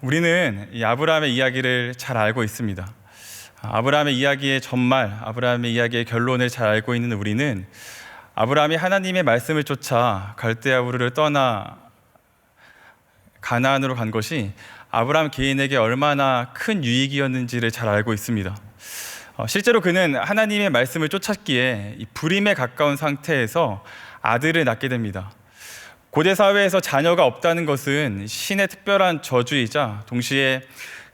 우리는 이 아브라함의 이야기를 잘 알고 있습니다. 아브라함의 이야기의 전말, 아브라함의 이야기의 결론을 잘 알고 있는 우리는 아브라함이 하나님의 말씀을 쫓아 갈대아 우르를 떠나 가나안으로 간 것이 아브라함 개인에게 얼마나 큰 유익이었는지를 잘 알고 있습니다. 실제로 그는 하나님의 말씀을 쫓았기에 이 불임에 가까운 상태에서 아들을 낳게 됩니다. 고대 사회에서 자녀가 없다는 것은 신의 특별한 저주이자 동시에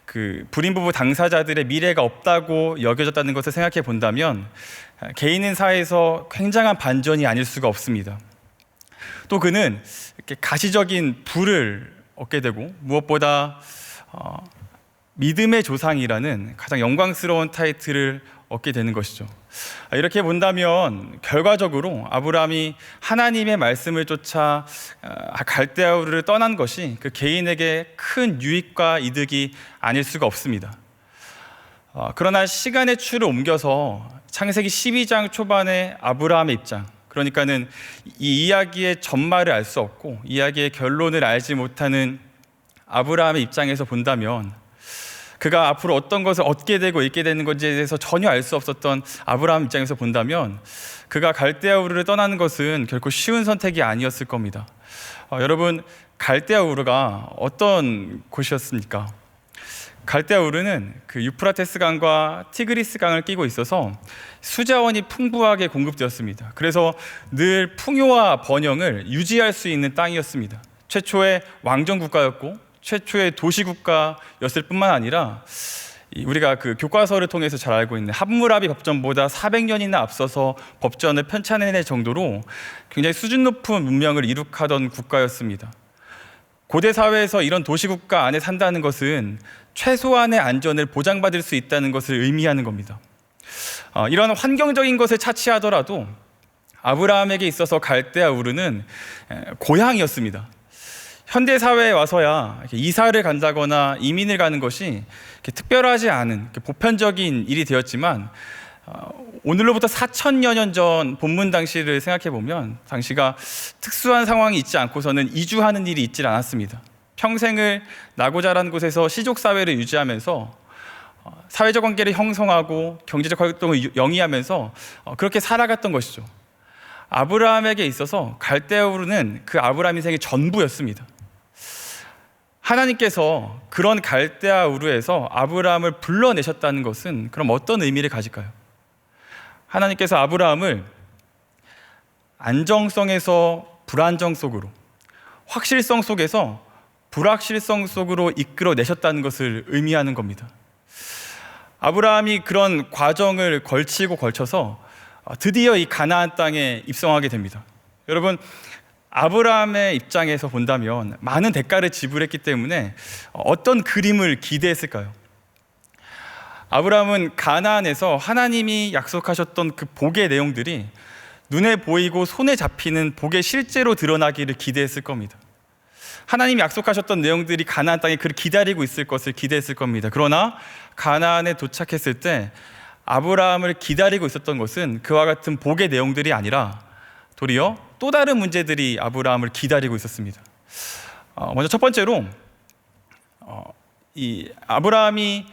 그 불임 부부 당사자들의 미래가 없다고 여겨졌다는 것을 생각해 본다면 개인인 사회에서 굉장한 반전이 아닐 수가 없습니다. 또 그는 이렇게 가시적인 부를 얻게 되고 무엇보다 믿음의 조상이라는 가장 영광스러운 타이틀을 얻게 되는 것이죠. 이렇게 본다면 결과적으로 아브라함이 하나님의 말씀을 쫓아 갈대아 우르를 떠난 것이 그 개인에게 큰 유익과 이득이 아닐 수가 없습니다. 그러나 시간의 추를 옮겨서 창세기 12장 초반의 아브라함의 입장, 그러니까는 이 이야기의 전말을 알 수 없고 이야기의 결론을 알지 못하는 아브라함의 입장에서 본다면 그가 앞으로 어떤 것을 얻게 되고 잃게 되는 건지에 대해서 전혀 알 수 없었던 아브라함 입장에서 본다면 그가 갈대아 우르를 떠나는 것은 결코 쉬운 선택이 아니었을 겁니다. 여러분, 갈대아 우르가 어떤 곳이었습니까? 갈대아 우르는 그 유프라테스 강과 티그리스 강을 끼고 있어서 수자원이 풍부하게 공급되었습니다. 그래서 늘 풍요와 번영을 유지할 수 있는 땅이었습니다. 최초의 왕정 국가였고 최초의 도시 국가였을 뿐만 아니라 우리가 그 교과서를 통해서 잘 알고 있는 함무라비 법전보다 400년이나 앞서서 법전을 편찬해낼 정도로 굉장히 수준 높은 문명을 이룩하던 국가였습니다. 고대 사회에서 이런 도시 국가 안에 산다는 것은 최소한의 안전을 보장받을 수 있다는 것을 의미하는 겁니다. 이런 환경적인 것을 차치하더라도 아브라함에게 있어서 갈대아 우르는 고향이었습니다. 현대 사회에 와서야 이사를 간다거나 이민을 가는 것이 특별하지 않은 보편적인 일이 되었지만 오늘로부터 4,000여 년 전 본문 당시를 생각해 보면 당시가 특수한 상황이 있지 않고서는 이주하는 일이 있질 않았습니다. 평생을 나고 자란 곳에서 시족 사회를 유지하면서 사회적 관계를 형성하고 경제적 활동을 영위하면서 그렇게 살아갔던 것이죠. 아브라함에게 있어서 갈대아 우르는 그 아브라함 인생의 전부였습니다. 하나님께서 그런 갈대아 우르에서 아브라함을 불러내셨다는 것은 그럼 어떤 의미를 가질까요? 하나님께서 아브라함을 안정성에서 불안정 속으로, 확실성 속에서 불확실성 속으로 이끌어내셨다는 것을 의미하는 겁니다. 아브라함이 그런 과정을 걸쳐서 드디어 이 가나안 땅에 입성하게 됩니다. 여러분, 아브라함의 입장에서 본다면 많은 대가를 지불했기 때문에 어떤 그림을 기대했을까요? 아브라함은 가나안에서 하나님이 약속하셨던 그 복의 내용들이 눈에 보이고 손에 잡히는 복에 실제로 드러나기를 기대했을 겁니다. 하나님이 약속하셨던 내용들이 가나안 땅에 그를 기다리고 있을 것을 기대했을 겁니다. 그러나 가나안에 도착했을 때 아브라함을 기다리고 있었던 것은 그와 같은 복의 내용들이 아니라 도리어 또 다른 문제들이 아브라함을 기다리고 있었습니다. 먼저 첫 번째로 이 아브라함이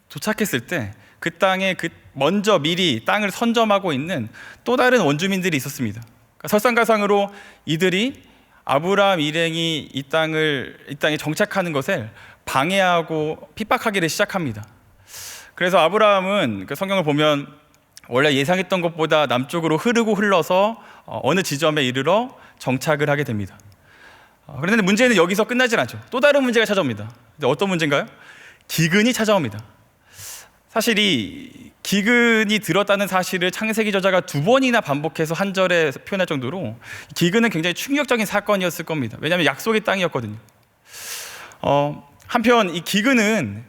도착했을 때 그 땅에 먼저 미리 땅을 선점하고 있는 또 다른 원주민들이 있었습니다. 그러니까 설상가상으로 이들이 아브라함 일행이 이 땅에 정착하는 것을 방해하고 핍박하기를 시작합니다. 그래서 아브라함은 그 성경을 보면 원래 예상했던 것보다 남쪽으로 흐르고 흘러서 어느 지점에 이르러 정착을 하게 됩니다. 그런데 문제는 여기서 끝나질 않죠. 또 다른 문제가 찾아옵니다. 근데 어떤 문제인가요? 기근이 찾아옵니다. 사실 이 기근이 들었다는 사실을 창세기 저자가 2번이나 반복해서 한 절에 표현할 정도로 기근은 굉장히 충격적인 사건이었을 겁니다. 왜냐하면 약속의 땅이었거든요. 한편 이 기근은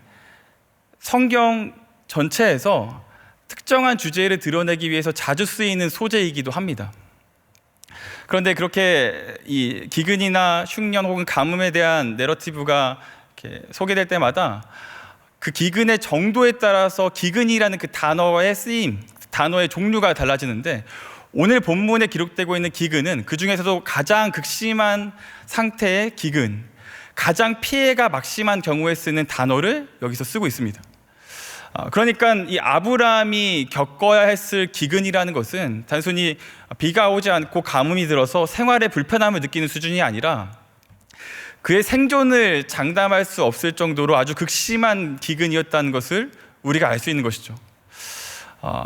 성경 전체에서 특정한 주제를 드러내기 위해서 자주 쓰이는 소재이기도 합니다. 그런데 그렇게 이 기근이나 흉년 혹은 가뭄에 대한 내러티브가 이렇게 소개될 때마다 그 기근의 정도에 따라서 기근이라는 그 단어의 쓰임, 단어의 종류가 달라지는데 오늘 본문에 기록되고 있는 기근은 그 중에서도 가장 극심한 상태의 기근, 가장 피해가 막심한 경우에 쓰는 단어를 여기서 쓰고 있습니다. 그러니까 이 아브라함이 겪어야 했을 기근이라는 것은 단순히 비가 오지 않고 가뭄이 들어서 생활에 불편함을 느끼는 수준이 아니라 그의 생존을 장담할 수 없을 정도로 아주 극심한 기근이었다는 것을 우리가 알 수 있는 것이죠.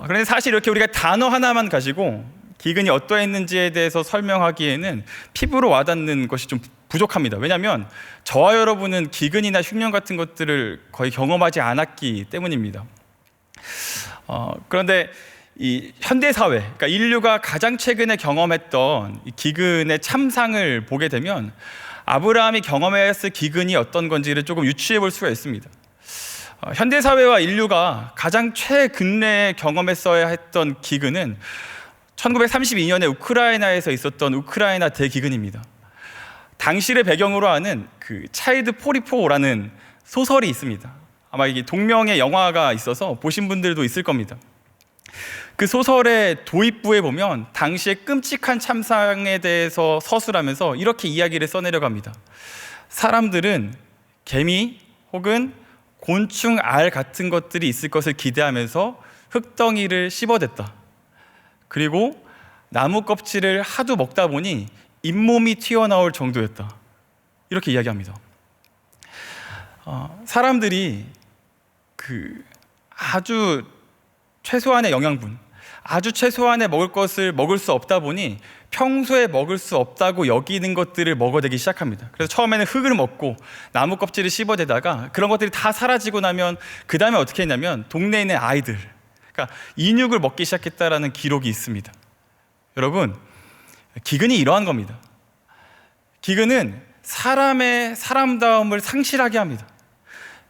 그런데 사실 이렇게 우리가 단어 하나만 가지고 기근이 어떠했는지에 대해서 설명하기에는 피부로 와닿는 것이 좀 부족합니다. 왜냐하면 저와 여러분은 기근이나 흉년 같은 것들을 거의 경험하지 않았기 때문입니다. 그런데 이 현대 사회, 그러니까 인류가 가장 최근에 경험했던 이 기근의 참상을 보게 되면 아브라함이 경험해야 했을 기근이 어떤 건지를 조금 유추해 볼 수가 있습니다. 현대 사회와 인류가 가장 최근래에 경험했어야 했던 기근은 1932년에 우크라이나에서 있었던 우크라이나 대기근입니다. 당시를 배경으로 하는 그 차일드 44라는 소설이 있습니다. 아마 이게 동명의 영화가 있어서 보신 분들도 있을 겁니다. 그 소설의 도입부에 보면 당시의 끔찍한 참상에 대해서 서술하면서 이렇게 이야기를 써내려갑니다. 사람들은 개미 혹은 곤충 알 같은 것들이 있을 것을 기대하면서 흙덩이를 씹어댔다. 그리고 나무 껍질을 하도 먹다 보니 잇몸이 튀어나올 정도였다. 이렇게 이야기합니다. 사람들이 그 아주 최소한의 영양분, 아주 최소한의 먹을 것을 먹을 수 없다 보니 평소에 먹을 수 없다고 여기는 것들을 먹어대기 시작합니다. 그래서 처음에는 흙을 먹고 나무 껍질을 씹어대다가 그런 것들이 다 사라지고 나면 그 다음에 어떻게 했냐면 동네에 있는 아이들, 그러니까 인육을 먹기 시작했다라는 기록이 있습니다. 여러분, 기근이 이러한 겁니다. 기근은 사람의 사람다움을 상실하게 합니다.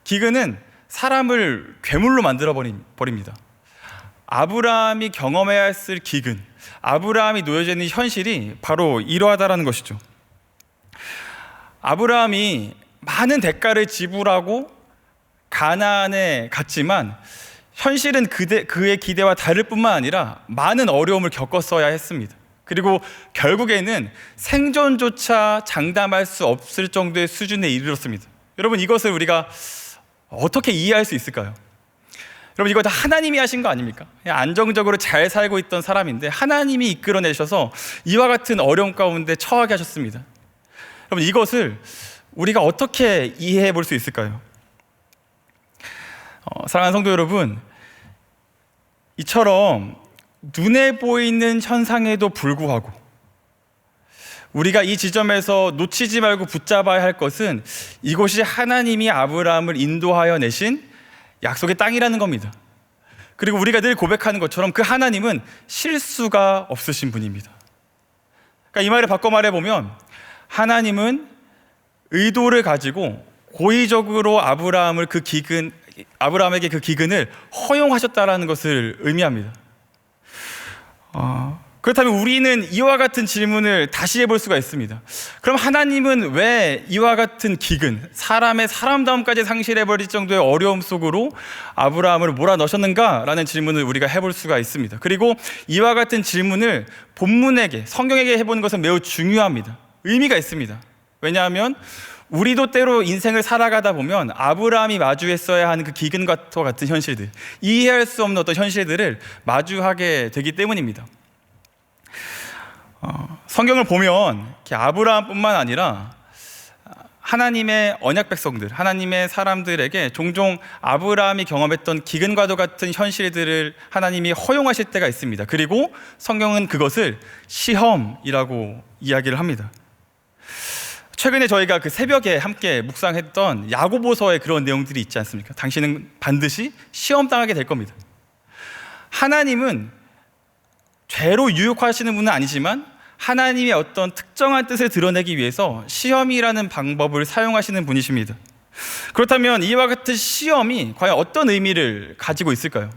기근은 사람을 괴물로 만들어 버립니다. 아브라함이 경험해야 했을 기근, 아브라함이 놓여져 있는 현실이 바로 이러하다라는 것이죠. 아브라함이 많은 대가를 지불하고 가나안에 갔지만 현실은 그의 기대와 다를 뿐만 아니라 많은 어려움을 겪었어야 했습니다. 그리고 결국에는 생존조차 장담할 수 없을 정도의 수준에 이르렀습니다. 여러분, 이것을 우리가 어떻게 이해할 수 있을까요? 여러분, 이거 다 하나님이 하신 거 아닙니까? 그냥 안정적으로 잘 살고 있던 사람인데 하나님이 이끌어내셔서 이와 같은 어려움 가운데 처하게 하셨습니다. 여러분, 이것을 우리가 어떻게 이해해 볼 수 있을까요? 사랑하는 성도 여러분, 이처럼 눈에 보이는 현상에도 불구하고 우리가 이 지점에서 놓치지 말고 붙잡아야 할 것은 이곳이 하나님이 아브라함을 인도하여 내신 약속의 땅이라는 겁니다. 그리고 우리가 늘 고백하는 것처럼 그 하나님은 실수가 없으신 분입니다. 그러니까 이 말을 바꿔 말해보면 하나님은 의도를 가지고 고의적으로 아브라함에게 그 기근을 허용하셨다라는 것을 의미합니다. 그렇다면 우리는 이와 같은 질문을 다시 해볼 수가 있습니다. 그럼 하나님은 왜 이와 같은 기근, 사람의 사람다움까지 상실해버릴 정도의 어려움 속으로 아브라함을 몰아넣으셨는가라는 질문을 우리가 해볼 수가 있습니다. 그리고 이와 같은 질문을 본문에게, 성경에게 해보는 것은 매우 중요합니다. 의미가 있습니다. 왜냐하면 우리도 때로 인생을 살아가다 보면 아브라함이 마주했어야 하는 그 기근과 같은 현실들, 이해할 수 없는 어떤 현실들을 마주하게 되기 때문입니다. 성경을 보면 아브라함뿐만 아니라 하나님의 언약 백성들, 하나님의 사람들에게 종종 아브라함이 경험했던 기근과도 같은 현실들을 하나님이 허용하실 때가 있습니다. 그리고 성경은 그것을 시험이라고 이야기를 합니다. 최근에 저희가 그 새벽에 함께 묵상했던 야고보서의 그런 내용들이 있지 않습니까? 당신은 반드시 시험당하게 될 겁니다. 하나님은 죄로 유혹하시는 분은 아니지만 하나님의 어떤 특정한 뜻을 드러내기 위해서 시험이라는 방법을 사용하시는 분이십니다. 그렇다면 이와 같은 시험이 과연 어떤 의미를 가지고 있을까요?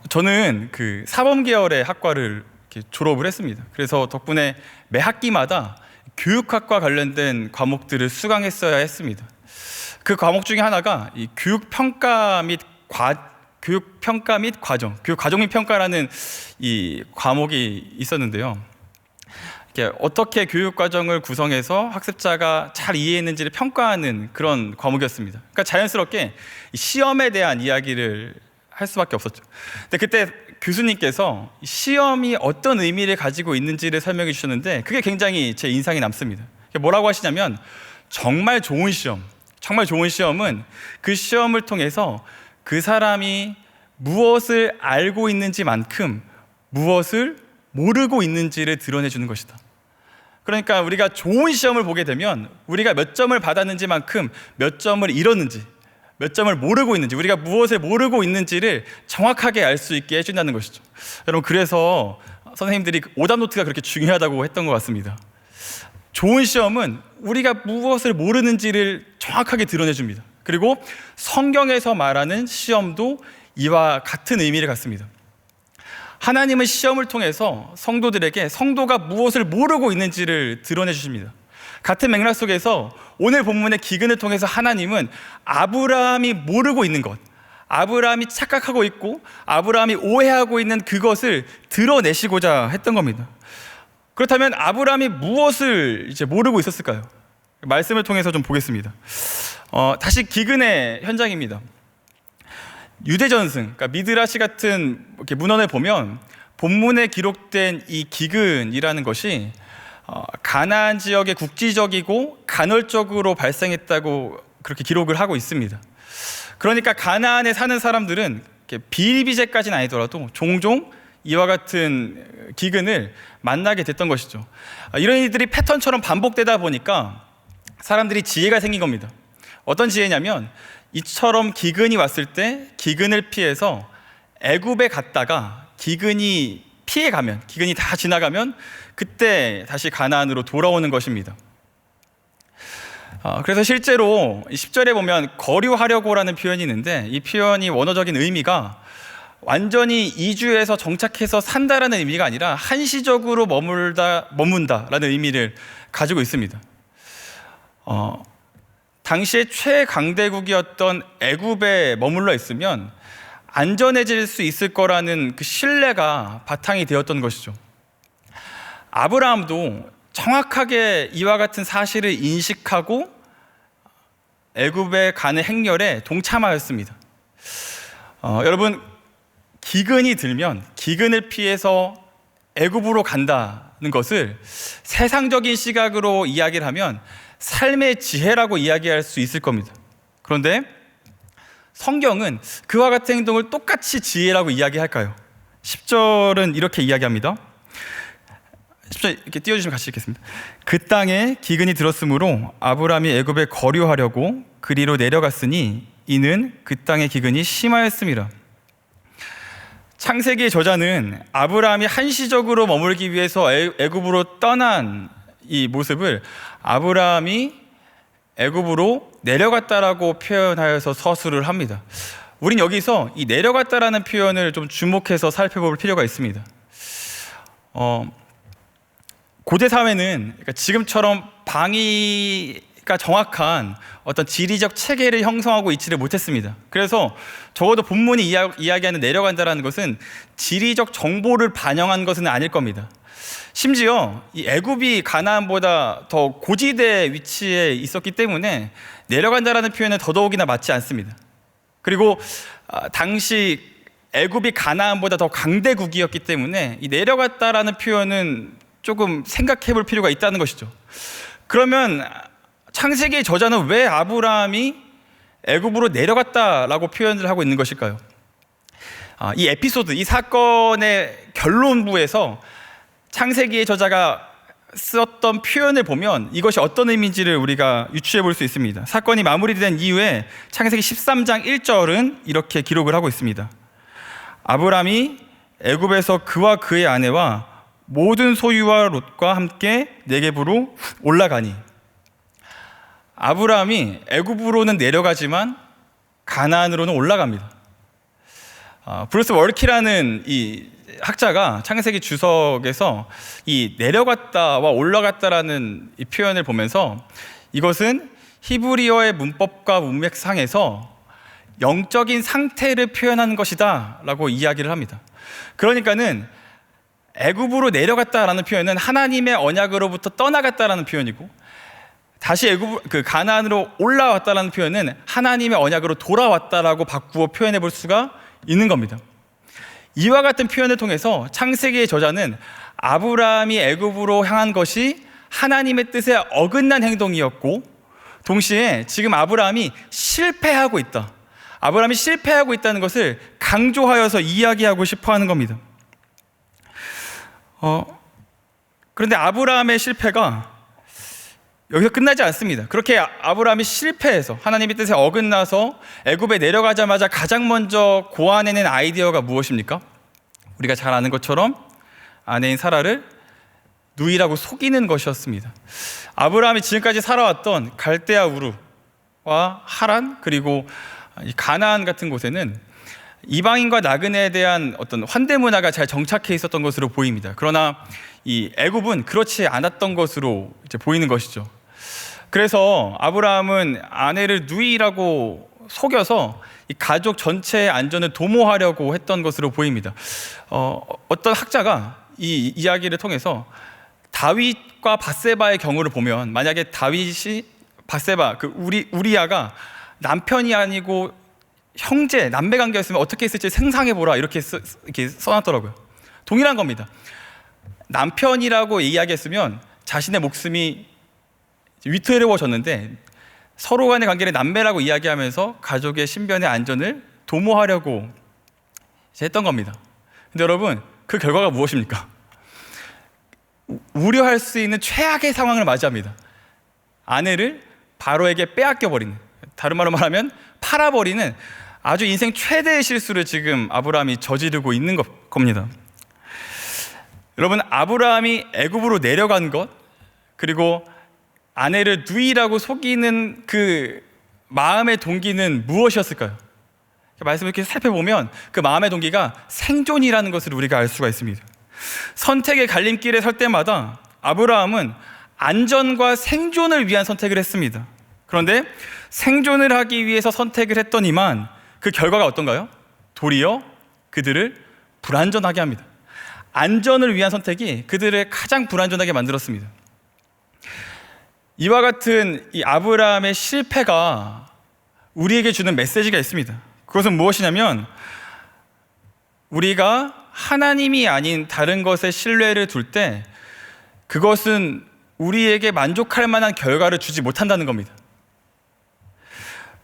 저는 그 사범계열의 학과를 이렇게 졸업을 했습니다. 그래서 덕분에 매 학기마다 교육학과 관련된 과목들을 수강했어야 했습니다. 그 과목 중에 하나가 이 교육평가 및 과정 및 평가라는 이 과목이 있었는데요. 이렇게 어떻게 교육 과정을 구성해서 학습자가 잘 이해했는지를 평가하는 그런 과목이었습니다. 그러니까 자연스럽게 시험에 대한 이야기를 할 수밖에 없었죠. 근데 그때 교수님께서 시험이 어떤 의미를 가지고 있는지를 설명해 주셨는데 그게 굉장히 제 인상이 남습니다. 뭐라고 하시냐면 정말 좋은 시험은 그 시험을 통해서 그 사람이 무엇을 알고 있는지만큼 무엇을 모르고 있는지를 드러내 주는 것이다. 그러니까 우리가 좋은 시험을 보게 되면 우리가 몇 점을 받았는지만큼 몇 점을 잃었는지, 몇 점을 모르고 있는지, 우리가 무엇을 모르고 있는지를 정확하게 알 수 있게 해준다는 것이죠. 여러분, 그래서 선생님들이 오답 노트가 그렇게 중요하다고 했던 것 같습니다. 좋은 시험은 우리가 무엇을 모르는지를 정확하게 드러내 줍니다. 그리고 성경에서 말하는 시험도 이와 같은 의미를 갖습니다. 하나님은 시험을 통해서 성도들에게 성도가 무엇을 모르고 있는지를 드러내 주십니다. 같은 맥락 속에서 오늘 본문의 기근을 통해서 하나님은 아브라함이 모르고 있는 것, 아브라함이 착각하고 있고 아브라함이 오해하고 있는 그것을 드러내시고자 했던 겁니다. 그렇다면 아브라함이 무엇을 이제 모르고 있었을까요? 말씀을 통해서 좀 보겠습니다. 다시 기근의 현장입니다. 유대전승, 그러니까 미드라시 같은 이렇게 문헌을 보면 본문에 기록된 이 기근이라는 것이 가나안 지역의 국지적이고 간헐적으로 발생했다고 그렇게 기록을 하고 있습니다. 그러니까 가나안에 사는 사람들은 비일비재까지는 아니더라도 종종 이와 같은 기근을 만나게 됐던 것이죠. 이런 일들이 패턴처럼 반복되다 보니까 사람들이 지혜가 생긴 겁니다. 어떤 지혜냐면 이처럼 기근이 왔을 때 기근을 피해서 애굽에 갔다가 기근이 피해가면, 기근이 다 지나가면 그때 다시 가나안으로 돌아오는 것입니다. 그래서 실제로 10절에 보면 거류하려고라는 표현이 있는데 이 표현이 원어적인 의미가 완전히 이주해서 정착해서 산다라는 의미가 아니라 한시적으로 머문다라는 의미를 가지고 있습니다. 당시에 최강대국이었던 애굽에 머물러 있으면 안전해질 수 있을 거라는 그 신뢰가 바탕이 되었던 것이죠. 아브라함도 정확하게 이와 같은 사실을 인식하고 애굽에 가는 행렬에 동참하였습니다. 여러분, 기근이 들면 기근을 피해서 애굽으로 간다는 것을 세상적인 시각으로 이야기를 하면 삶의 지혜라고 이야기할 수 있을 겁니다. 그런데 성경은 그와 같은 행동을 똑같이 지혜라고 이야기할까요? 10절은 이렇게 이야기합니다. 10절 이렇게 띄워주시면 같이 읽겠습니다. 그 땅에 기근이 들었으므로 아브라함이 애굽에 거류하려고 그리로 내려갔으니 이는 그 땅의 기근이 심하였음이라. 창세기의 저자는 아브라함이 한시적으로 머물기 위해서 애굽으로 떠난 이 모습을 아브라함이 애굽으로 내려갔다라고 표현하여서 서술을 합니다. 우린 여기서 이 내려갔다라는 표현을 좀 주목해서 살펴볼 필요가 있습니다. 고대 사회는 그러니까 지금처럼 방위가 정확한 어떤 지리적 체계를 형성하고 있지를 못했습니다. 그래서 적어도 본문이 이야기하는 내려간다라는 것은 지리적 정보를 반영한 것은 아닐 겁니다. 심지어 이 애굽이 가나안보다 더 고지대 위치에 있었기 때문에 내려간다라는 표현은 더더욱이나 맞지 않습니다. 그리고 당시 애굽이 가나안보다 더 강대국이었기 때문에 이 내려갔다라는 표현은 조금 생각해 볼 필요가 있다는 것이죠. 그러면 창세기의 저자는 왜 아브라함이 애굽으로 내려갔다라고 표현을 하고 있는 것일까요? 이 에피소드, 이 사건의 결론부에서 창세기의 저자가 썼던 표현을 보면 이것이 어떤 의미인지를 우리가 유추해 볼 수 있습니다. 사건이 마무리된 이후에 창세기 13장 1절은 이렇게 기록을 하고 있습니다. 아브람이 애굽에서 그와 그의 아내와 모든 소유와 롯과 함께 네겝으로 올라가니. 아브람이 애굽으로는 내려가지만 가나안으로는 올라갑니다. 브루스 월키라는 이 학자가 창세기 주석에서 이 내려갔다와 올라갔다라는 이 표현을 보면서 이것은 히브리어의 문법과 문맥상에서 영적인 상태를 표현하는 것이다 라고 이야기를 합니다. 그러니까는 애굽으로 내려갔다라는 표현은 하나님의 언약으로부터 떠나갔다라는 표현이고, 다시 가나안으로 올라왔다라는 표현은 하나님의 언약으로 돌아왔다라고 바꾸어 표현해 볼 수가 있는 겁니다. 이와 같은 표현을 통해서 창세기의 저자는 아브라함이 애굽으로 향한 것이 하나님의 뜻에 어긋난 행동이었고, 동시에 지금 아브라함이 실패하고 있다는 것을 강조하여서 이야기하고 싶어 하는 겁니다. 그런데 아브라함의 실패가 여기서 끝나지 않습니다. 그렇게 아브라함이 실패해서 하나님의 뜻에 어긋나서 애굽에 내려가자마자 가장 먼저 고안해낸 아이디어가 무엇입니까? 우리가 잘 아는 것처럼 아내인 사라를 누이라고 속이는 것이었습니다. 아브라함이 지금까지 살아왔던 갈대아 우르와 하란, 그리고 가나안 같은 곳에는 이방인과 나그네에 대한 어떤 환대 문화가 잘 정착해 있었던 것으로 보입니다. 그러나 이 애굽은 그렇지 않았던 것으로 이제 보이는 것이죠. 그래서 아브라함은 아내를 누이라고 속여서 이 가족 전체의 안전을 도모하려고 했던 것으로 보입니다. 어떤 학자가 이 이야기를 통해서 다윗과 밧세바의 경우를 보면, 만약에 다윗이 밧세바, 우리아가 남편이 아니고 형제, 남매 관계였으면 어떻게 했을지 상상해보라, 이렇게 써놨더라고요. 동일한 겁니다. 남편이라고 이야기했으면 자신의 목숨이 위태로워졌는데 서로 간의 관계를 남매라고 이야기하면서 가족의 신변의 안전을 도모하려고 했던 겁니다. 근데 여러분, 그 결과가 무엇입니까? 우려할 수 있는 최악의 상황을 맞이합니다. 아내를 바로에게 빼앗겨버리는, 다른 말로 말하면 팔아버리는 아주 인생 최대의 실수를 지금 아브라함이 저지르고 있는 겁니다. 여러분, 아브라함이 애굽으로 내려간 것, 그리고 아내를 누이라고 속이는 그 마음의 동기는 무엇이었을까요? 말씀을 이렇게 살펴보면 그 마음의 동기가 생존이라는 것을 우리가 알 수가 있습니다. 선택의 갈림길에 설 때마다 아브라함은 안전과 생존을 위한 선택을 했습니다. 그런데 생존을 하기 위해서 선택을 했더니만 그 결과가 어떤가요? 도리어 그들을 불안전하게 합니다. 안전을 위한 선택이 그들을 가장 불안전하게 만들었습니다. 이와 같은 이 아브라함의 실패가 우리에게 주는 메시지가 있습니다. 그것은 무엇이냐면, 우리가 하나님이 아닌 다른 것에 신뢰를 둘 때 그것은 우리에게 만족할 만한 결과를 주지 못한다는 겁니다.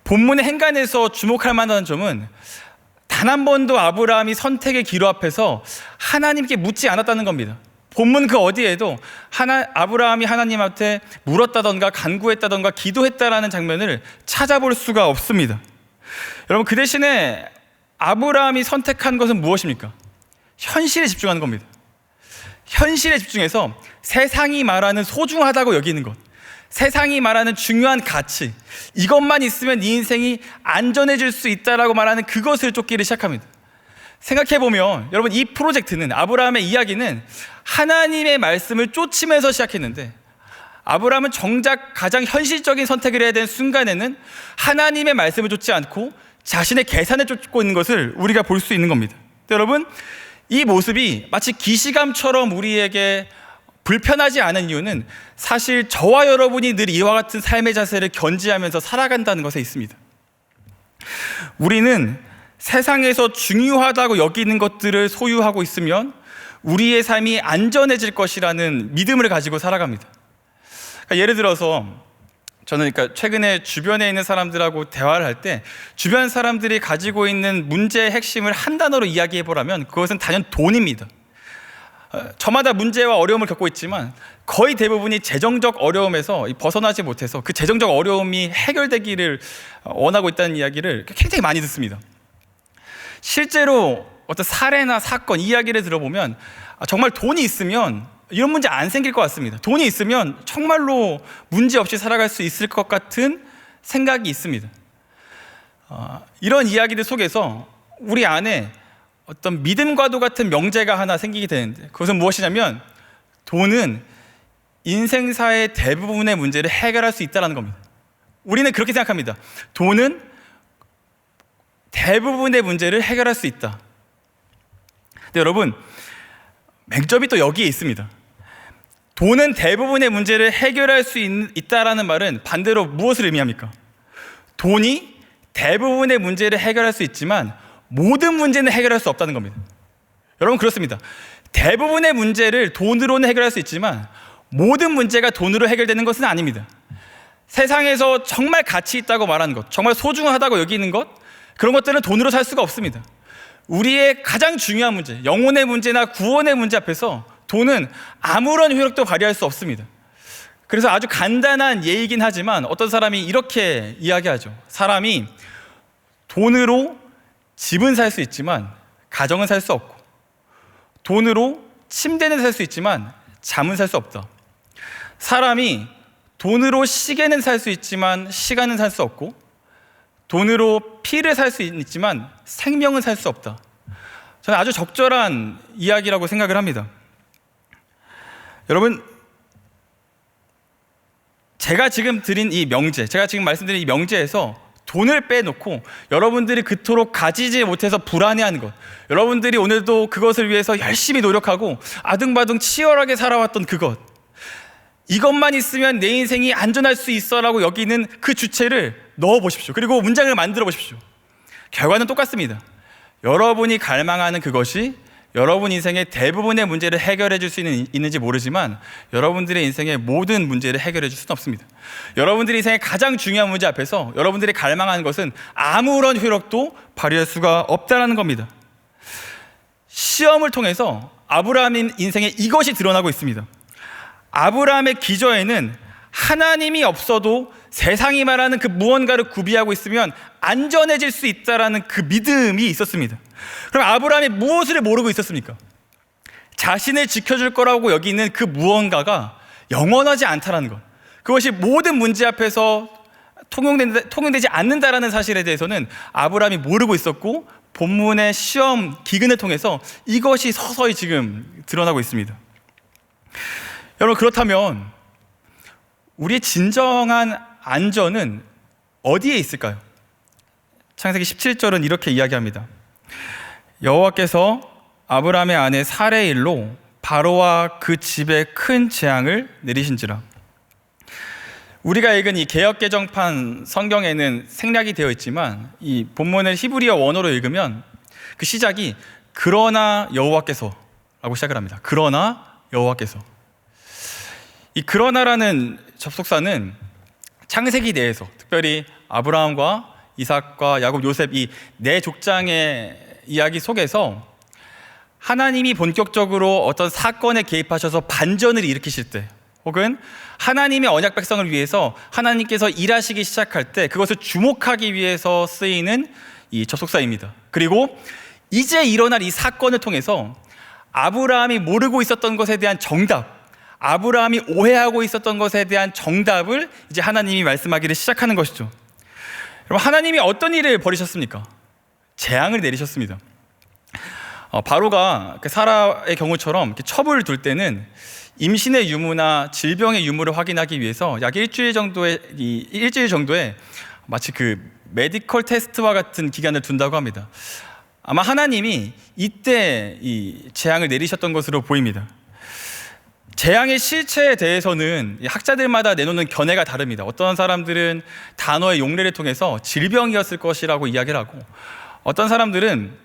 본문의 행간에서 주목할 만한 점은 단 한 번도 아브라함이 선택의 기로 앞에서 하나님께 묻지 않았다는 겁니다. 본문 그 어디에도 아브라함이 하나님한테 물었다던가 간구했다던가 기도했다라는 장면을 찾아볼 수가 없습니다. 여러분, 그 대신에 아브라함이 선택한 것은 무엇입니까? 현실에 집중하는 겁니다. 현실에 집중해서 세상이 말하는 소중하다고 여기는 것, 세상이 말하는 중요한 가치, 이것만 있으면 네 인생이 안전해질 수 있다라고 말하는 그것을 쫓기를 시작합니다. 생각해보면 여러분, 이 프로젝트는, 아브라함의 이야기는 하나님의 말씀을 쫓으면서 시작했는데, 아브라함은 정작 가장 현실적인 선택을 해야 되는 순간에는 하나님의 말씀을 쫓지 않고 자신의 계산을 쫓고 있는 것을 우리가 볼 수 있는 겁니다. 여러분, 이 모습이 마치 기시감처럼 우리에게 불편하지 않은 이유는 사실 저와 여러분이 늘 이와 같은 삶의 자세를 견지하면서 살아간다는 것에 있습니다. 우리는 세상에서 중요하다고 여기는 것들을 소유하고 있으면 우리의 삶이 안전해질 것이라는 믿음을 가지고 살아갑니다. 그러니까 예를 들어서 저는 최근에 주변에 있는 사람들하고 대화를 할 때 주변 사람들이 가지고 있는 문제의 핵심을 한 단어로 이야기해 보라면 그것은 단연 돈입니다. 저마다 문제와 어려움을 겪고 있지만 거의 대부분이 재정적 어려움에서 벗어나지 못해서 그 재정적 어려움이 해결되기를 원하고 있다는 이야기를 굉장히 많이 듣습니다. 실제로 어떤 사례나 사건, 이야기를 들어보면 정말 돈이 있으면 이런 문제 안 생길 것 같습니다. 돈이 있으면 정말로 문제 없이 살아갈 수 있을 것 같은 생각이 있습니다. 이런 이야기들 속에서 우리 안에 어떤 믿음과도 같은 명제가 하나 생기게 되는데, 그것은 무엇이냐면 돈은 인생사의 대부분의 문제를 해결할 수 있다는 겁니다. 우리는 그렇게 생각합니다. 돈은 대부분의 문제를 해결할 수 있다. 근데 여러분, 맹점이 또 여기에 있습니다. 돈은 대부분의 문제를 해결할 수 있다라는 말은 반대로 무엇을 의미합니까? 돈이 대부분의 문제를 해결할 수 있지만 모든 문제는 해결할 수 없다는 겁니다. 여러분, 그렇습니다. 대부분의 문제를 돈으로는 해결할 수 있지만 모든 문제가 돈으로 해결되는 것은 아닙니다. 세상에서 정말 가치 있다고 말하는 것, 정말 소중하다고 여기는 것, 그런 것들은 돈으로 살 수가 없습니다. 우리의 가장 중요한 문제, 영혼의 문제나 구원의 문제 앞에서 돈은 아무런 효력도 발휘할 수 없습니다. 그래서 아주 간단한 예이긴 하지만 어떤 사람이 이렇게 이야기하죠. 사람이 돈으로 집은 살 수 있지만 가정은 살 수 없고, 돈으로 침대는 살 수 있지만 잠은 살 수 없다. 사람이 돈으로 시계는 살 수 있지만 시간은 살 수 없고, 돈으로 피를 살 수 있지만 생명은 살 수 없다. 저는 아주 적절한 이야기라고 생각을 합니다. 여러분, 제가 지금 말씀드린 이 명제에서 돈을 빼놓고 여러분들이 그토록 가지지 못해서 불안해하는 것, 여러분들이 오늘도 그것을 위해서 열심히 노력하고 아등바등 치열하게 살아왔던 그것, 이것만 있으면 내 인생이 안전할 수 있어라고 여기는 그 주체를 넣어보십시오. 그리고 문장을 만들어 보십시오. 결과는 똑같습니다. 여러분이 갈망하는 그것이 여러분 인생의 대부분의 문제를 해결해 줄 수 있는지 모르지만 여러분들의 인생의 모든 문제를 해결해 줄 수는 없습니다. 여러분들의 인생의 가장 중요한 문제 앞에서 여러분들이 갈망하는 것은 아무런 효력도 발휘할 수가 없다는 겁니다. 시험을 통해서 아브라함의 인생에 이것이 드러나고 있습니다. 아브라함의 기저에는 하나님이 없어도 세상이 말하는 그 무언가를 구비하고 있으면 안전해질 수 있다라는 그 믿음이 있었습니다. 그럼 아브라함이 무엇을 모르고 있었습니까? 자신을 지켜줄 거라고 여기는 그 무언가가 영원하지 않다라는 것, 그것이 모든 문제 앞에서 통용되지 않는다라는 사실에 대해서는 아브라함이 모르고 있었고, 본문의 시험 기근을 통해서 이것이 서서히 지금 드러나고 있습니다. 여러분, 그렇다면 우리의 진정한 안전은 어디에 있을까요? 창세기 17절은 이렇게 이야기합니다. 여호와께서 아브라함의 아내 사레의 일로 바로와 그 집에 큰 재앙을 내리신지라. 우리가 읽은 이 개역개정판 성경에는 생략이 되어 있지만 이 본문을 히브리어 원어로 읽으면 그 시작이 그러나 여호와께서 라고 시작을 합니다. 그러나 여호와께서. 이 그러나라는 접속사는 창세기 내에서 특별히 아브라함과 이삭과 야곱, 요셉 이 네 족장의 이야기 속에서 하나님이 본격적으로 어떤 사건에 개입하셔서 반전을 일으키실 때, 혹은 하나님의 언약 백성을 위해서 하나님께서 일하시기 시작할 때 그것을 주목하기 위해서 쓰이는 이 접속사입니다. 그리고 이제 일어날 이 사건을 통해서 아브라함이 모르고 있었던 것에 대한 정답, 아브라함이 오해하고 있었던 것에 대한 정답을 이제 하나님이 말씀하기를 시작하는 것이죠. 여러분, 하나님이 어떤 일을 벌이셨습니까? 재앙을 내리셨습니다. 바로가 사라의 경우처럼 첩을 둘 때는 임신의 유무나 질병의 유무를 확인하기 위해서 약 일주일 정도의 마치 그 메디컬 테스트와 같은 기간을 둔다고 합니다. 아마 하나님이 이때 이 재앙을 내리셨던 것으로 보입니다. 재앙의 실체에 대해서는 학자들마다 내놓는 견해가 다릅니다. 어떤 사람들은 단어의 용례를 통해서 질병이었을 것이라고 이야기를 하고, 어떤 사람들은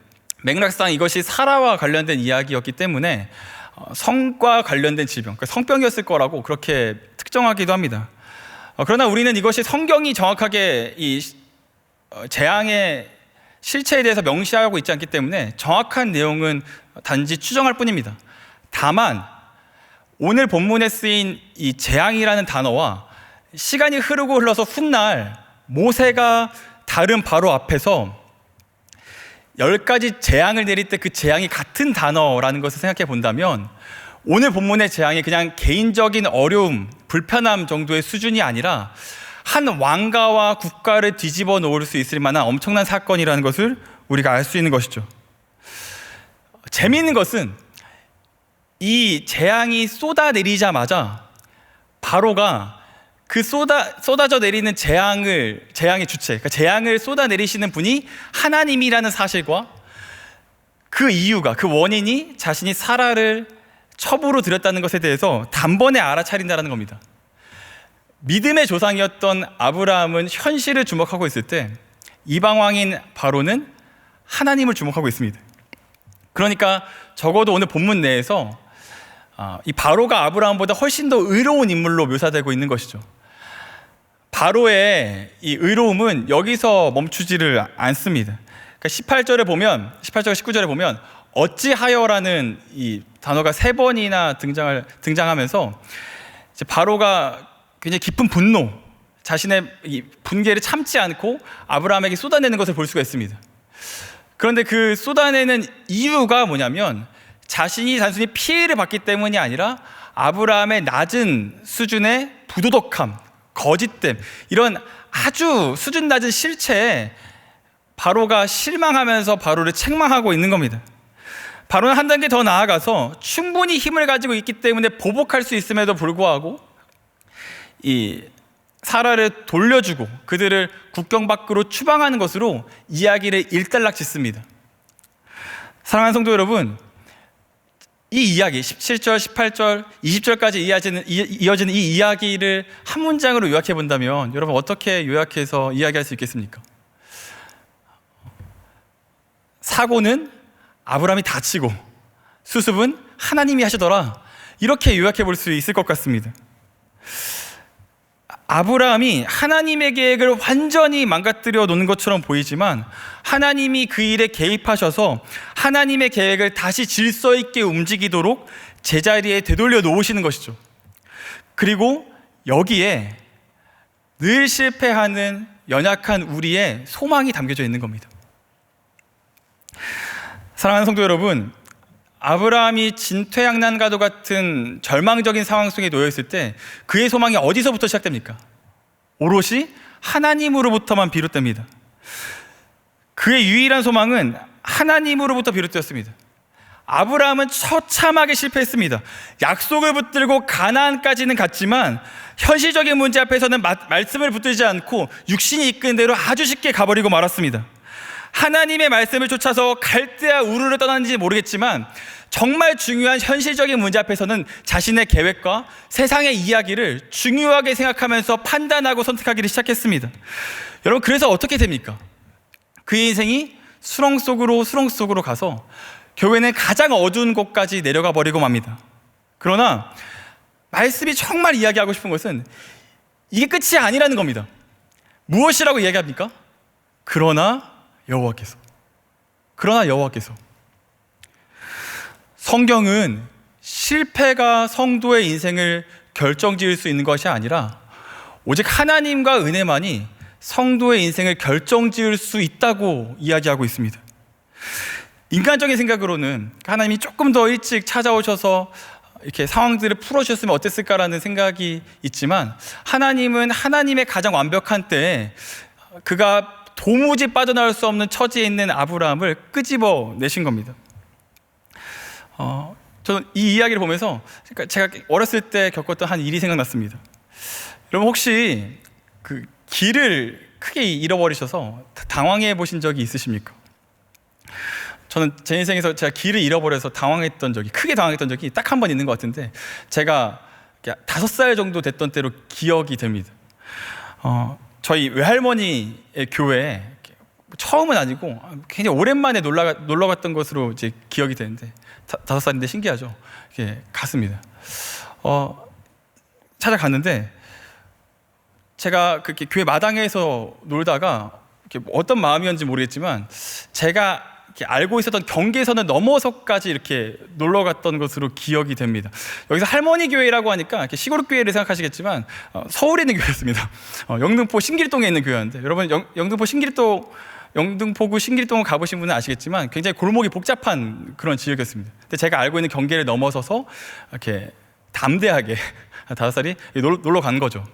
맥락상 이것이 사라와 관련된 이야기였기 때문에 성과 관련된 질병, 그러니까 성병이었을 거라고 그렇게 특정하기도 합니다. 그러나 우리는 이것이 성경이 정확하게 이 재앙의 실체에 대해서 명시하고 있지 않기 때문에 정확한 내용은 단지 추정할 뿐입니다. 다만 오늘 본문에 쓰인 이 재앙이라는 단어와 시간이 흐르고 흘러서 훗날 모세가 다른 바로 앞에서 10가지 재앙을 내릴 때 그 재앙이 같은 단어라는 것을 생각해 본다면 오늘 본문의 재앙이 그냥 개인적인 어려움, 불편함 정도의 수준이 아니라 한 왕가와 국가를 뒤집어 놓을 수 있을 만한 엄청난 사건이라는 것을 우리가 알 수 있는 것이죠. 재미있는 것은 이 재앙이 쏟아내리자마자 바로가 그 쏟아져 내리는 재앙의 주체, 그러니까 재앙을 쏟아내리시는 분이 하나님이라는 사실과 그 이유가, 그 원인이 자신이 사라를 첩으로 들였다는 것에 대해서 단번에 알아차린다는 겁니다. 믿음의 조상이었던 아브라함은 현실을 주목하고 있을 때 이방 왕인 바로는 하나님을 주목하고 있습니다. 그러니까 적어도 오늘 본문 내에서 이 바로가 아브라함보다 훨씬 더 의로운 인물로 묘사되고 있는 것이죠. 바로의 이 의로움은 여기서 멈추지를 않습니다. 그러니까 18절과 19절에 보면 어찌하여라는 이 단어가 3번이나 등장하면서 이제 바로가 굉장히 깊은 분노, 자신의 이 분개를 참지 않고 아브라함에게 쏟아내는 것을 볼 수가 있습니다. 그런데 그 쏟아내는 이유가 뭐냐면 자신이 단순히 피해를 받기 때문이 아니라 아브라함의 낮은 수준의 부도덕함, 거짓됨, 이런 아주 수준 낮은 실체에 바로가 실망하면서 바로를 책망하고 있는 겁니다. 바로는 한 단계 더 나아가서 충분히 힘을 가지고 있기 때문에 보복할 수 있음에도 불구하고 이 사라를 돌려주고 그들을 국경 밖으로 추방하는 것으로 이야기를 일단락짓습니다. 사랑하는 성도 여러분, 이 이야기 17절, 18절, 20절까지 이어지는 이 이야기를 한 문장으로 요약해 본다면 여러분 어떻게 요약해서 이야기할 수 있겠습니까? 사고는 아브라함이 다치고 수습은 하나님이 하시더라, 이렇게 요약해 볼 수 있을 것 같습니다. 아브라함이 하나님의 계획을 완전히 망가뜨려 놓는 것처럼 보이지만 하나님이 그 일에 개입하셔서 하나님의 계획을 다시 질서 있게 움직이도록 제자리에 되돌려 놓으시는 것이죠. 그리고 여기에 늘 실패하는 연약한 우리의 소망이 담겨져 있는 겁니다. 사랑하는 성도 여러분, 아브라함이 진퇴양난과도 같은 절망적인 상황 속에 놓여 있을 때 그의 소망이 어디서부터 시작됩니까? 오롯이 하나님으로부터만 비롯됩니다. 그의 유일한 소망은 하나님으로부터 비롯되었습니다. 아브라함은 처참하게 실패했습니다. 약속을 붙들고 가나안까지는 갔지만 현실적인 문제 앞에서는 말씀을 붙들지 않고 육신이 이끄는 대로 아주 쉽게 가버리고 말았습니다. 하나님의 말씀을 쫓아서 갈대아 우르를 떠났는지 모르겠지만 정말 중요한 현실적인 문제 앞에서는 자신의 계획과 세상의 이야기를 중요하게 생각하면서 판단하고 선택하기를 시작했습니다. 여러분, 그래서 어떻게 됩니까? 그의 인생이 수렁 속으로 가서 교회는 가장 어두운 곳까지 내려가 버리고 맙니다. 그러나 말씀이 정말 이야기하고 싶은 것은 이게 끝이 아니라는 겁니다. 무엇이라고 이야기합니까? 그러나 여호와께서. 성경은 실패가 성도의 인생을 결정지을 수 있는 것이 아니라 오직 하나님과 은혜만이 성도의 인생을 결정지을 수 있다고 이야기하고 있습니다. 인간적인 생각으로는 하나님이 조금 더 일찍 찾아오셔서 이렇게 상황들을 풀어주셨으면 어땠을까라는 생각이 있지만 하나님은 하나님의 가장 완벽한 때에 그가 도무지 빠져나올 수 없는 처지에 있는 아브라함을 끄집어 내신 겁니다. 저는 이 이야기를 보면서 제가 어렸을 때 겪었던 한 일이 생각났습니다. 여러분, 혹시 그 길을 크게 잃어버리셔서 당황해 보신 적이 있으십니까? 저는 제 인생에서 제가 길을 잃어버려서 크게 당황했던 적이 딱 한 번 있는 것 같은데, 제가 5살 정도 됐던 때로 기억이 됩니다. 저희 외할머니의 교회에 처음은 아니고 굉장히 오랜만에 놀러 갔던 것으로 이제 기억이 되는데 5살인데 신기하죠. 이렇게 갔습니다. 찾아갔는데 제가 그렇게 교회 마당에서 놀다가 어떤 마음이었는지 모르겠지만 제가 이렇게 알고 있었던 경계선을 넘어서까지 이렇게 놀러 갔던 것으로 기억이 됩니다. 여기서 할머니 교회라고 하니까 이렇게 시골 교회를 생각하시겠지만 서울에 있는 교회였습니다. 영등포 신길동에 있는 교회였는데, 여러분 영등포구 신길동을 가보신 분은 아시겠지만 굉장히 골목이 복잡한 그런 지역이었습니다. 근데 제가 알고 있는 경계를 넘어서서 이렇게 담대하게 5살이 놀러 간 거죠.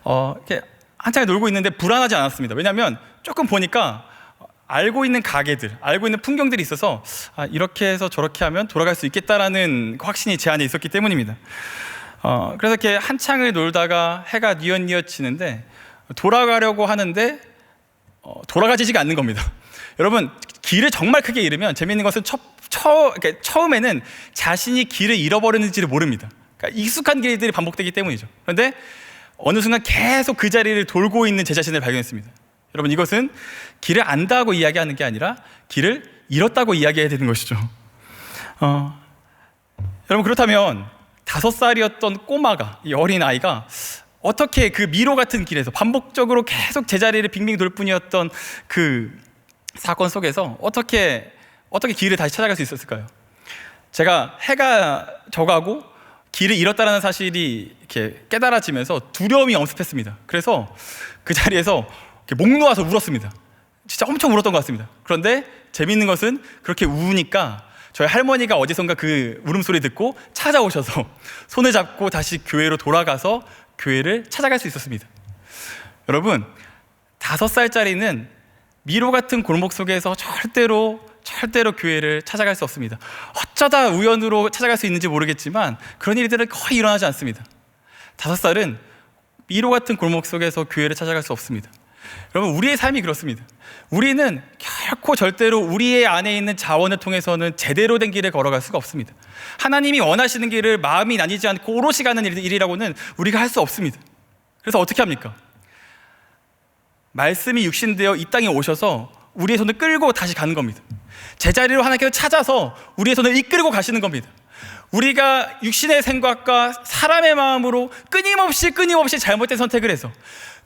이렇게 한창 놀고 있는데 불안하지 않았습니다. 왜냐하면 조금 보니까 알고 있는 가게들, 알고 있는 풍경들이 있어서 이렇게 해서 저렇게 하면 돌아갈 수 있겠다라는 확신이 제 안에 있었기 때문입니다. 그래서 이렇게 한창을 놀다가 해가 뉘엿뉘엿 지는데 돌아가려고 하는데 돌아가지지가 않는 겁니다. 여러분, 길을 정말 크게 잃으면 재미있는 것은 첫 그러니까 처음에는 자신이 길을 잃어버렸는지를 모릅니다. 그러니까 익숙한 길들이 반복되기 때문이죠. 그런데 어느 순간 계속 그 자리를 돌고 있는 제 자신을 발견했습니다. 여러분, 이것은 길을 안다고 이야기하는 게 아니라 길을 잃었다고 이야기해야 되는 것이죠. 여러분, 그렇다면 5살이었던 꼬마가, 이 어린 아이가 어떻게 그 미로 같은 길에서 반복적으로 계속 제자리를 빙빙 돌 뿐이었던 그 사건 속에서 어떻게 길을 다시 찾아갈 수 있었을까요? 제가 해가 져가고 길을 잃었다는 사실이 이렇게 깨달아지면서 두려움이 엄습했습니다. 그래서 그 자리에서 목 놓아서 울었습니다. 진짜 엄청 울었던 것 같습니다. 그런데 재밌는 것은 그렇게 우니까 저희 할머니가 어디선가 그 울음소리 듣고 찾아오셔서 손을 잡고 다시 교회로 돌아가서 교회를 찾아갈 수 있었습니다. 여러분, 5살짜리는 미로 같은 골목 속에서 절대로 교회를 찾아갈 수 없습니다. 어쩌다 우연으로 찾아갈 수 있는지 모르겠지만 그런 일들은 거의 일어나지 않습니다. 5살은 미로 같은 골목 속에서 교회를 찾아갈 수 없습니다. 여러분, 우리의 삶이 그렇습니다. 우리는 결코 절대로 우리의 안에 있는 자원을 통해서는 제대로 된 길을 걸어갈 수가 없습니다. 하나님이 원하시는 길을 마음이 나뉘지 않고 오롯이 가는 일이라고는 우리가 할 수 없습니다. 그래서 어떻게 합니까? 말씀이 육신되어 이 땅에 오셔서 우리의 손을 끌고 다시 가는 겁니다. 제자리로 하나님께서 찾아서 우리의 손을 이끌고 가시는 겁니다. 우리가 육신의 생각과 사람의 마음으로 끊임없이 잘못된 선택을 해서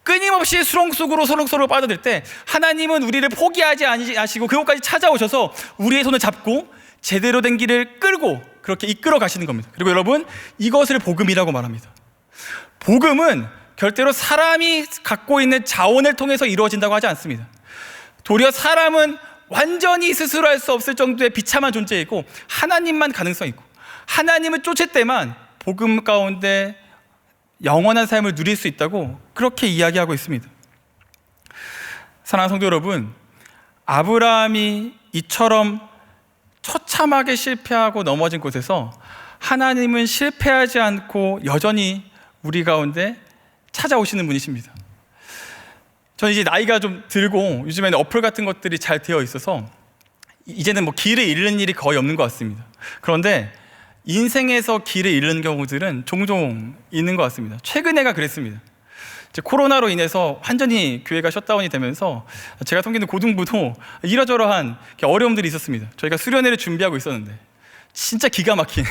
끊임없이 수렁 속으로 빠져들 때 하나님은 우리를 포기하지 않으시고 그곳까지 찾아오셔서 우리의 손을 잡고 제대로 된 길을 끌고 그렇게 이끌어 가시는 겁니다. 그리고 여러분, 이것을 복음이라고 말합니다. 복음은 절대로 사람이 갖고 있는 자원을 통해서 이루어진다고 하지 않습니다. 도리어 사람은 완전히 스스로 할 수 없을 정도의 비참한 존재이고 하나님만 가능성이 있고 하나님을 쫓을 때만 복음 가운데 영원한 삶을 누릴 수 있다고 그렇게 이야기하고 있습니다. 사랑하는 성도 여러분, 아브라함이 이처럼 처참하게 실패하고 넘어진 곳에서 하나님은 실패하지 않고 여전히 우리 가운데 찾아오시는 분이십니다. 저는 이제 나이가 좀 들고 요즘에는 어플 같은 것들이 잘 되어 있어서 이제는 길을 잃는 일이 거의 없는 것 같습니다. 그런데 인생에서 길을 잃는 경우들은 종종 있는 것 같습니다. 최근에가 그랬습니다. 이제 코로나로 인해서 완전히 교회가 셧다운이 되면서 제가 섬기는 고등부도 이러저러한 어려움들이 있었습니다. 저희가 수련회를 준비하고 있었는데 진짜 기가 막힌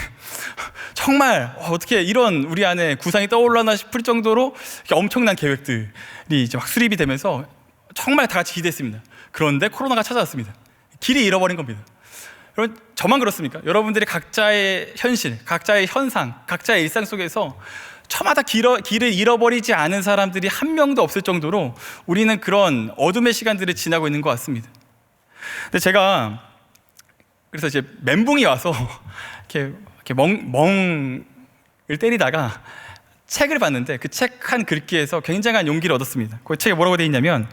정말 어떻게 이런 우리 안에 구상이 떠올라나 싶을 정도로 엄청난 계획들이 이제 막 수립이 되면서 정말 다 같이 기대했습니다. 그런데 코로나가 찾아왔습니다. 길이 잃어버린 겁니다. 여러분, 저만 그렇습니까? 여러분들이 각자의 현실, 각자의 현상, 각자의 일상 속에서 저마다 길을 잃어버리지 않은 사람들이 한 명도 없을 정도로 우리는 그런 어둠의 시간들을 지나고 있는 것 같습니다. 근데 제가 그래서 이제 멘붕이 와서 이렇게 멍을 때리다가 책을 봤는데 그 책 한 글귀에서 굉장한 용기를 얻었습니다. 그 책에 뭐라고 되어 있냐면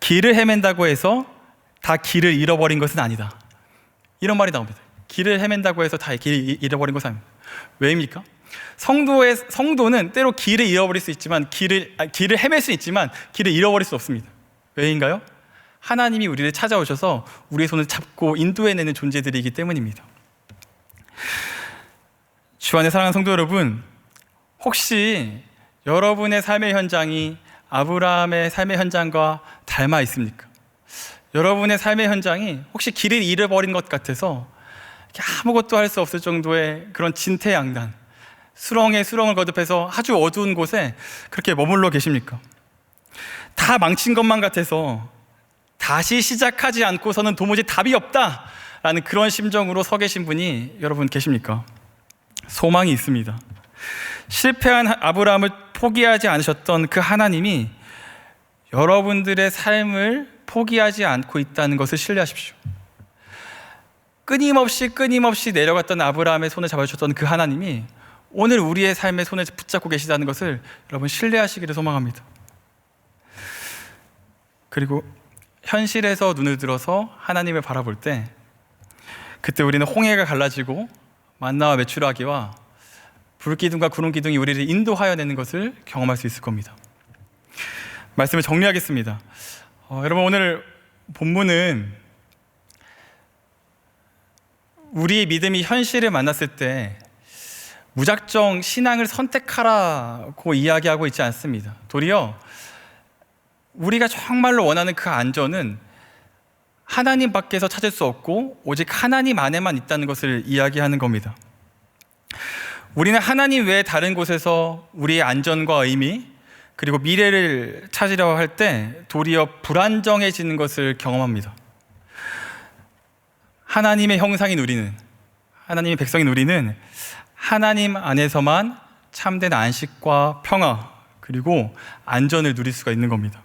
길을 헤맨다고 해서 다 길을 잃어버린 것은 아니다. 이런 말이 나옵니다. 길을 헤맨다고 해서 다 길을 잃어버린 것은 아닙니다. 왜입니까? 성도는 때로 길을 잃어버릴 수 있지만 길을 헤맬 수 있지만 길을 잃어버릴 수 없습니다. 왜인가요? 하나님이 우리를 찾아오셔서 우리의 손을 잡고 인도해내는 존재들이기 때문입니다. 주 안에 사랑하는 성도 여러분, 혹시 여러분의 삶의 현장이 아브라함의 삶의 현장과 닮아 있습니까? 여러분의 삶의 현장이 혹시 길을 잃어버린 것 같아서 아무것도 할 수 없을 정도의 그런 진퇴양난, 수렁에 수렁을 거듭해서 아주 어두운 곳에 그렇게 머물러 계십니까? 다 망친 것만 같아서 다시 시작하지 않고서는 도무지 답이 없다라는 그런 심정으로 서 계신 분이 여러분 계십니까? 소망이 있습니다. 실패한 아브라함을 포기하지 않으셨던 그 하나님이 여러분들의 삶을 포기하지 않고 있다는 것을 신뢰하십시오. 끊임없이 내려갔던 아브라함의 손을 잡아주셨던 그 하나님이 오늘 우리의 삶의 손을 붙잡고 계시다는 것을 여러분 신뢰하시기를 소망합니다. 그리고 현실에서 눈을 들어서 하나님을 바라볼 때 그때 우리는 홍해가 갈라지고 만나와 메추라기와 불기둥과 구름기둥이 우리를 인도하여 내는 것을 경험할 수 있을 겁니다. 말씀을 정리하겠습니다. 여러분, 오늘 본문은 우리의 믿음이 현실을 만났을 때 무작정 신앙을 선택하라고 이야기하고 있지 않습니다. 도리어 우리가 정말로 원하는 그 안전은 하나님 밖에서 찾을 수 없고 오직 하나님 안에만 있다는 것을 이야기하는 겁니다. 우리는 하나님 외에 다른 곳에서 우리의 안전과 의미 그리고 미래를 찾으려 할 때 도리어 불안정해지는 것을 경험합니다. 하나님의 형상인 우리는, 하나님의 백성인 우리는 하나님 안에서만 참된 안식과 평화 그리고 안전을 누릴 수가 있는 겁니다.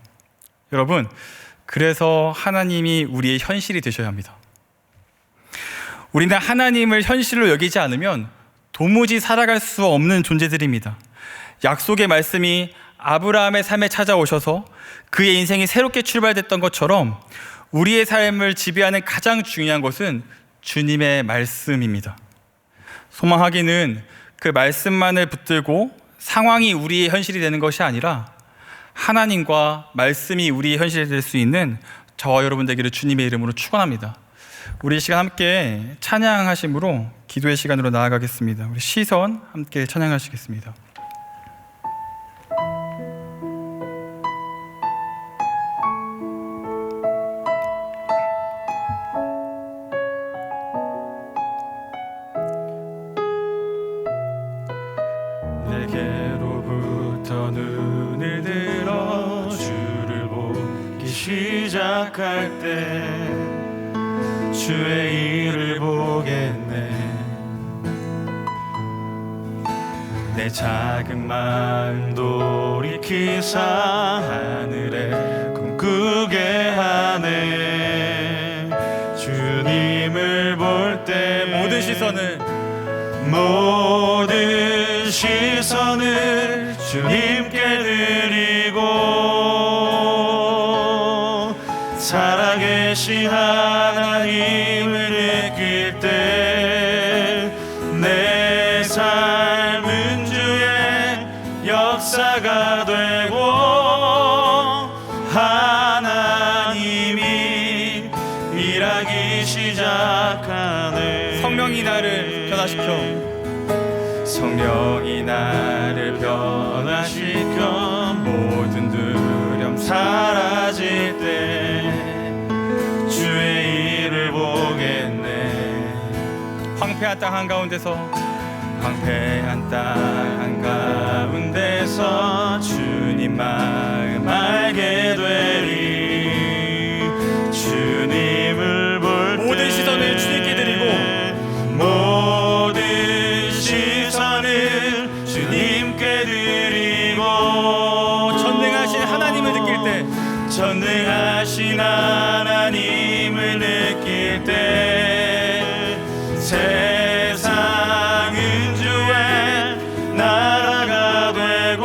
여러분, 그래서 하나님이 우리의 현실이 되셔야 합니다. 우리는 하나님을 현실로 여기지 않으면 도무지 살아갈 수 없는 존재들입니다. 약속의 말씀이 아브라함의 삶에 찾아오셔서 그의 인생이 새롭게 출발됐던 것처럼 우리의 삶을 지배하는 가장 중요한 것은 주님의 말씀입니다. 소망하기는 그 말씀만을 붙들고 상황이 우리의 현실이 되는 것이 아니라 하나님과 말씀이 우리의 현실이 될 수 있는 저와 여러분 되기를 주님의 이름으로 축원합니다. 우리 이 시간 함께 찬양하심으로 기도의 시간으로 나아가겠습니다. 우리 시선 함께 찬양하시겠습니다. 내게로부터 눈을 들어 주를 보기 시작할 때 주의 일을 보겠네. 내 작은 마음 돌이키사 하늘에 꿈꾸게 하네. 주님을 볼 때 모든 시선을 주님께 드리고 살아계신 하나님을 느낄 때 내 삶은 주의 역사가 되고 하나님이 일하기 시작하네. 성령이 나를 변화시켜 성령이 나를 변화시켜 모든 두려움 사라질 때 주의 일을 보겠네. 황폐한 땅 한가운데서 황폐한 땅 한가운데서 주님 마음 알게 되리. 주님을 볼 때 모든 시선을 주님께 드리고 모든 시선을 주님께 드리고 전능하신 하나님을 느낄 때 전능하신 하나님을 느낄 때 세상은 주의 나라가 되고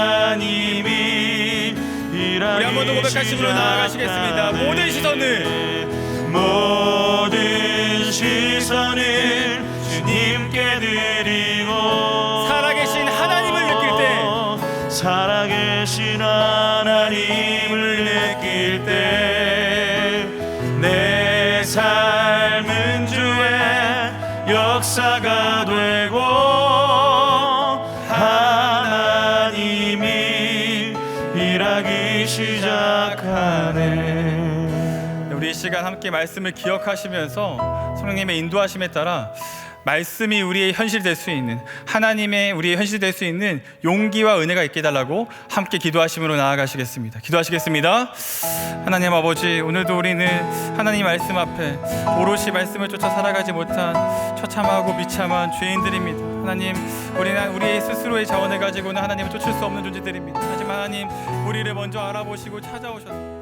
하나님이 일하기 우리 한 번 더 고백하심으로 나아가시겠습니다. 모든 시선을 주님께 드리고 살아계신 하나님을 느낄 때 살아계신 하나님을 느낄 때 내 삶은 주의 역사가 되고 하나님이 일하기 시작하네. 우리 이 시간 함께 말씀을 기억하시면서 성령님의 인도하심에 따라 말씀이 우리의 현실 될 수 있는 하나님의 우리의 현실 될 수 있는 용기와 은혜가 있게 해달라고 함께 기도하심으로 나아가시겠습니다. 기도하시겠습니다. 하나님 아버지, 오늘도 우리는 하나님 말씀 앞에 오롯이 말씀을 쫓아 살아가지 못한 처참하고 비참한 죄인들입니다. 하나님, 우리는 우리의 스스로의 자원을 가지고는 하나님을 쫓을 수 없는 존재들입니다. 하지만 하나님, 우리를 먼저 알아보시고 찾아오셔서